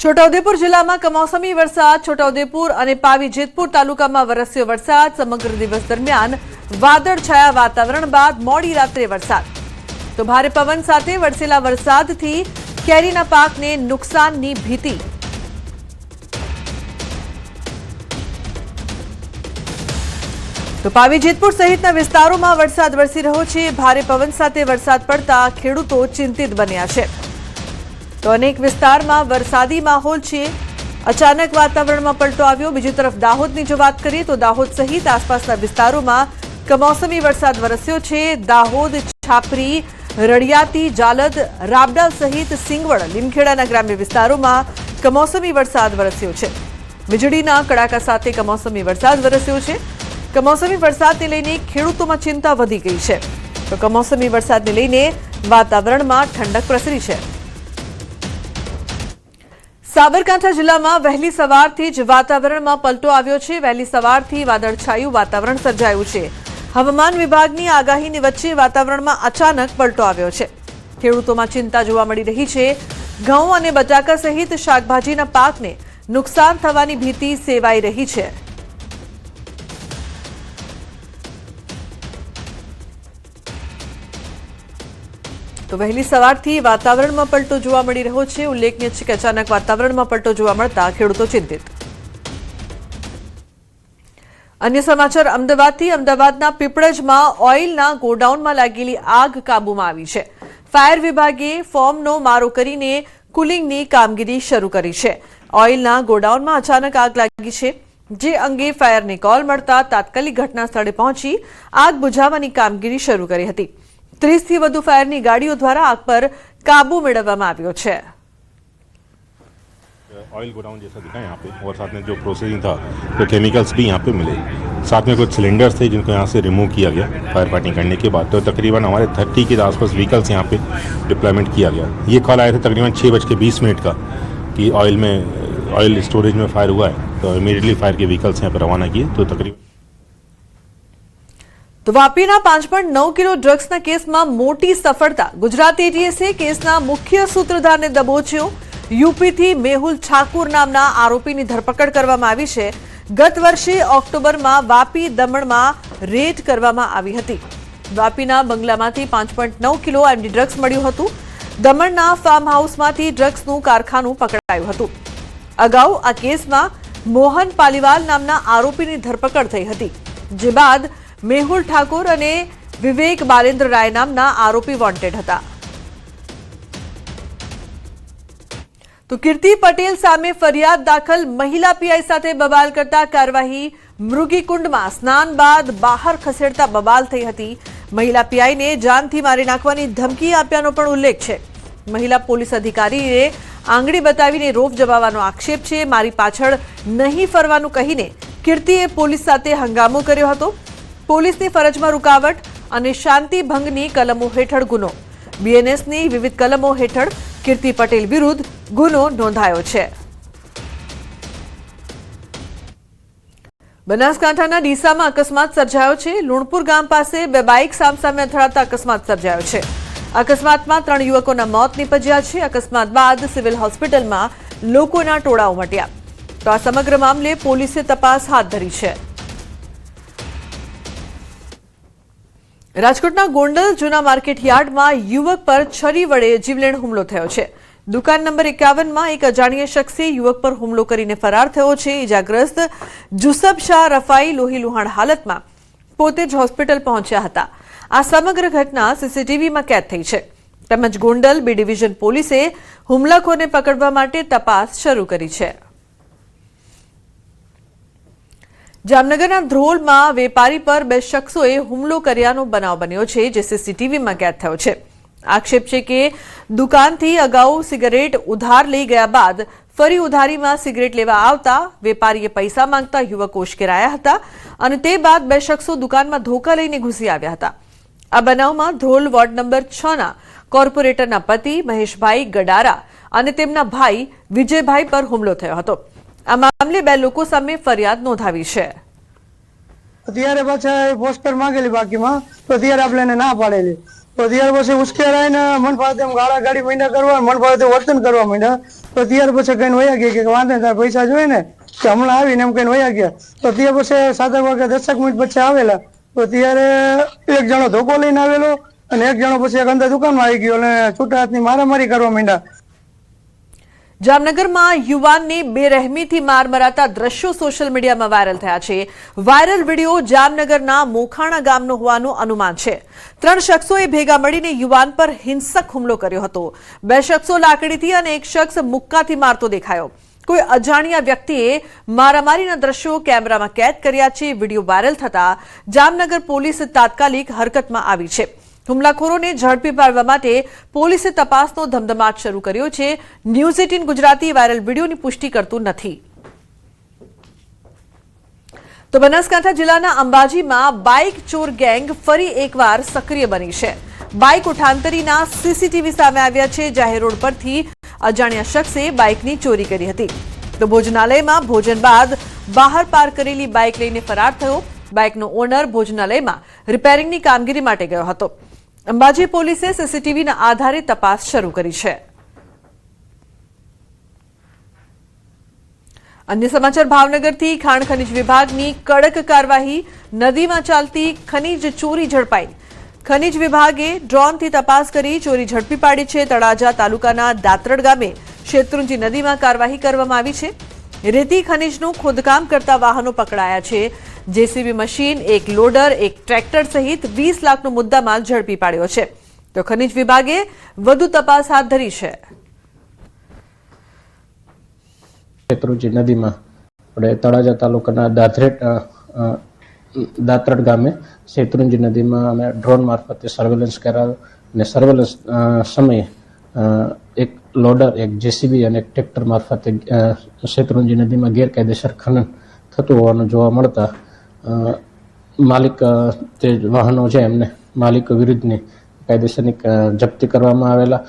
છોટાઉદેપુર જિલ્લામાં કમોસમી વરસાદ છોટાઉદેપુર અને પાવી જેતપુર તાલુકામાં વરસ્યો વરસાદ સમગ્ર દિવસ દરમિયાન વાદળછાયા વાતાવરણ બાદ મોડી રાત્રે વરસાદ તો ભારે પવન સાથે વરસેલા વરસાદથી કેરીના પાકને નુકસાનની ભીતિ તો પાવી જેતપુર સહિતના વિસ્તારોમાં વરસાદ વરસી રહ્યો છે ભારે પવન સાથે વરસાદ પડતા ખેડૂતો ચિંતિત બન્યા છે તો અનેક વિસ્તારમાં વરસાદી માહોલ છે અચાનક વાતાવરણમાં પલટો આવ્યો બીજી તરફ દાહોદની જો વાત કરીએ તો દાહોદ સહિત આસપાસના વિસ્તારોમાં કમોસમી વરસાદ વરસ્યો છે દાહોદ છાપરી રડિયાતી જાલદ રાબડા સહિત સિંગવડ લીમખેડાના ગ્રામ્ય વિસ્તારોમાં કમોસમી વરસાદ વરસ્યો છે વીજળીના કડાકા સાથે કમોસમી વરસાદ વરસ્યો છે કમોસમી વરસાદને લઈને ખેડૂતોમાં ચિંતા વધી ગઈ છે તો કમોસમી વરસાદને લઈને વાતાવરણમાં ઠંડક પ્રસરી છે સાબરકાંઠા જિલ્લામાં વહેલી સવારથી જ વાતાવરણમાં પલટો આવ્યો છે વહેલી સવારથી વાદળછાયું વાતાવરણ સર્જાયું છે હવામાન વિભાગની આગાહીની વચ્ચે વાતાવરણમાં અચાનક પલટો આવ્યો છે ખેડૂતોમાં ચિંતા જોવા મળી રહી છે ઘઉં અને બટાકા સહિત શાકભાજીના પાકને નુકસાન થવાની ભીતિ સેવાઈ રહી છે તો વહેલી સવારથી વાતાવરણમાં પલટો જોવા મળી રહ્યો છે ઉલ્લેખનીય છે કે અચાનક વાતાવરણમાં પલટો જોવા મળતા ખેડૂતો ચિંતિત અન્ય સમાચાર અમદાવાદથી અમદાવાદના પીપળજમાં ઓઇલના ગોડાઉનમાં લાગેલી આગ કાબૂમાં આવી છે ફાયર વિભાગે ફોર્મનો મારો કરીને કુલિંગની કામગીરી શરૂ કરી છે ઓઇલના ગોડાઉનમાં અચાનક આગ લાગી છે જે અંગે ફાયરને કોલ મળતા તાત્કાલિક ઘટના સ્થળે પહોંચી આગ બુઝાવવાની કામગીરી શરૂ કરી હતી 30 થી વધુ ફાયરની ગાડીઓ દ્વારા આગ પર काबू મેળવવામાં આવ્યો છે ऑयल गोडाउन जैसा दिखा यहाँ पे और साथ में जो प्रोसेसिंग था तो केमिकल्स भी यहाँ पे मिले साथ में कुछ सिलेंडर्स थे जिनको यहाँ से रिमूव किया गया फायर फाइटिंग करने के बाद तो तकरीबन हमारे 30 के आसपास व्हीकल्स यहाँ पे डिप्लॉयमेंट किया गया ये कॉल आए थे तकरीबन 6:20 का कि ऑयल स्टोरेज में फायर हुआ है तो इमीडिएटली फायर के व्हीकल्स यहाँ पर रवाना किए तो तकरीबन તો વાપીના 5.9 કિલો ડ્રગ્સના કેસમાં મોટી સફળતા ગુજરાત એટીએસે કેસના મુખ્ય સૂત્રધારને દબોચ્યો યુપીથી મેહુલ ઠાકુર નામના આરોપીની ધરપકડ કરવામાં આવી છે ગત વર્ષે ઓક્ટોબરમાં વાપી દમણમાં રેડ કરવામાં આવી હતી વાપીના બંગલામાંથી 5.9 કિલો એમડી ડ્રગ્સ મળ્યું હતું દમણના ફાર્મ હાઉસમાંથી ડ્રગ્સનું કારખાનું પકડાયું હતું અગાઉ આ કેસમાં મોહન પાલીવાલ નામના આરોપીની ધરપકડ થઈ હતી જે બાદ મેહુલ ઠાકુર અને વિવેક બાલેન્દ્ર રાય નામના આરોપી વોન્ટેડ હતા તો કીર્તિ પટેલ સામે ફરિયાદ દાખલ મહિલા પીઆઈ સાથે બબાલ કરતા કાર્યવાહી મૃગીકુંડમાં સ્નાન બાદ બહાર ખસેડતા બબાલ થઈ હતી મહિલા પીઆઈને જાનથી મારી નાખવાની ધમકી આપ્યાનો પણ ઉલ્લેખ છે મહિલા પોલીસ અધિકારીએ આંગળી બતાવીને રોફ જમાવવાનો આક્ષેપ છે મારી પાછળ નહીં ફરવાનું કહીને કીર્તિએ પોલીસ સાથે હંગામો કર્યો હતો પોલીસની ફરજમાં રૂકાવટ અને શાંતિ ભંગની કલમો હેઠળ ગુનો બીએનએસની વિવિધ કલમો હેઠળ કીર્તિ પટેલ વિરુદ્ધ ગુનો નોંધાયો છે બનાસકાંઠાના ડીસામાં અકસ્માત સર્જાયો છે લુણપુર ગામ પાસે બે બાઇક સામસામે અથડાતા અકસ્માત સર્જાયો છે અકસ્માતમાં 3 યુવકોના મોત નીપજ્યા છે અકસ્માત બાદ સિવિલ હોસ્પિટલમાં લોકોના ટોળા ઉમટ્યા તો આ સમગ્ર મામલે પોલીસે તપાસ હાથ ધરી છે રાજકોટના ગોંડલ જૂના માર્કેટ યાર્ડમાં યુવક પર છરી વડે જીવલેણ હુમલો થયો છે દુકાન નંબર 51માં એક અજાણ્યા શખ્સે યુવક પર હુમલો કરીને ફરાર થયો છે ઇજાગ્રસ્ત જુસબ શાહ રફાઈ લોહીલુહાણ હાલતમાં પોતે જ હોસ્પિટલ પહોંચ્યા હતા આ સમગ્ર ઘટના સીસીટીવીમાં કેદ થઈ છે તેમજ ગોંડલ બી ડિવિઝન પોલીસે હુમલાખોરને પકડવા માટે તપાસ શરૂ કરી છે જામનગરના ધ્રોલમાં વેપારી પર બે શખ્સોએ હુમલો કર્યાનો બનાવ બન્યો છે જે સીસીટીવીમાં કેદ થયો છે આક્ષેપ છે કે દુકાનથી અગાઉ સિગારેટ ઉધાર લઈ ગયા બાદ ફરી ઉધારીમાં સિગારેટ લેવા આવતા વેપારીએ પૈસા માંગતા યુવકો ઉશ્કેરાયા હતા અને તે બાદ બે શખ્સો દુકાનમાં ધોકા લઈને ઘૂસી આવ્યા હતા આ બનાવમાં ધ્રોલ વોર્ડ નંબર 6ના કોર્પોરેટરના પતિ મહેશભાઈ ગડારા અને તેમના ભાઈ વિજયભાઈ પર હુમલો થયો હતો આ મામલે બે લોકો સામે ફરિયાદ નોંધાવી છે ત્યારે પાછા પોસ્ટર માંગેલી બાકીમાં તો ત્યારે આપણે ના પાડેલી તો ત્યારે પછી ઉશ્કેરાઈને મન ફાળતે ગાળા ગાડી માંડ્યા કરવા મન ફાળતે વર્તન કરવા માંડ્યા તો ત્યાર પછી કઈ વયા ગયા કે વાંધો તાર પૈસા જોઈએ ને કે હમણાં આવીને એમ કઈ વયા ગયા. તો ત્યાર પછી 7 વાગે 10 મિનિટ પછી આવેલા તો ત્યારે એક જણો ધોકો લઈને આવેલો અને એક જણો પછી એક અંદર દુકાનમાં આવી ગયો અને છૂટા હાથની મારામારી કરવા માંડ્યા. જામનગરમાં યુવાનને બેરહેમીથી માર મરાતા દ્રશ્યો સોશિયલ મીડિયામાં વાયરલ થયા છે. વાયરલ વિડીયો જામનગરના મોખાણા ગામનો હોવાનું અનુમાન છે. 3 શખ્સોએ ભેગા મળીને યુવાન પર હિંસક હુમલો કર્યો હતો. 2 શખ્સો લાકડીથી અને એક શખ્સ મુક્કાથી મારતો દેખાયો. કોઈ અજાણ્યા વ્યક્તિએ મારામારીના દ્રશ્યો કેમેરામાં કેદ કર્યા છે. વિડીયો વાયરલ થતા જામનગર પોલીસ તાત્કાલિક હરકતમાં આવી છે. હુમલાખોરોને ઝડપી પાડવા માટે પોલીસે તપાસનો ધમધમાટ શરૂ કર્યો છે. ન્યૂઝ 18 ગુજરાતી વાયરલ વિડીયોની પુષ્ટિ કરતું નથી. તો બનાસકાંઠા જિલ્લાના અંબાજીમાં બાઇક ચોર ગેંગ ફરી એકવાર સક્રિય બની છે. બાઇક ઉઠાંતરીના સીસીટીવી સામે આવ્યા છે. જાહેર રોડ પરથી અજાણ્યા શખ્સે બાઇકની ચોરી કરી હતી. તો ભોજનાલયમાં ભોજન બાદ બહાર પાર્ક કરેલી બાઇક લઈને ફરાર થયો. બાઇકનો ઓનર ભોજનાલયમાં રિપેરિંગની કામગીરી માટે ગયો હતો. અંબાજી પોલીસે સીસીટીવીના આધારે તપાસ શરૂ કરી છે. અન્ય સમાચાર ભાવનગરથી ખાણ ખનીજ વિભાગની કડક કાર્યવાહી. નદીમાં ચાલતી ખનીજ ચોરી ઝડપાઈ. ખનીજ વિભાગે ડ્રોનથી તપાસ કરી ચોરી ઝડપી પાડી છે. તળાજા તાલુકાના દાત્રડ ગામે શેત્રુંજી નદીમાં કાર્યવાહી કરવામાં આવી છે. રેતી ખનીજનું ખોદકામ કરતા વાહનો પકડાયા છે. જેસીબી મશીન, એક લોડર, એક ટ્રેક્ટર સહિત 20 લાખનો મુદ્દામાલ ઝડપી પાડ્યો છે. તો ખનીજ વિભાગે વધુ તપાસ હાથ ધરી છે. શેત્રુંજી નદીમાં આપણે તળાજા તાલુકાના દાત્રડ ગામે શેત્રુંજી નદીમાં અમે ડ્રોન મારફતે સર્વેલન્સ કરાવ્યો અને સર્વેલન્સ સમયે એક લોડર, એક જેસીબી અને એક ટ્રેક્ટર મારફતે શેત્રુંજી નદીમાં ગેરકાયદેસર ખનન થતું હોવાનું જોવા મળતા માલિક તે વાહનો છે એમને માલિક વિરુદ્ધની કાયદેસરની જપ્તી કરવામાં આવેલા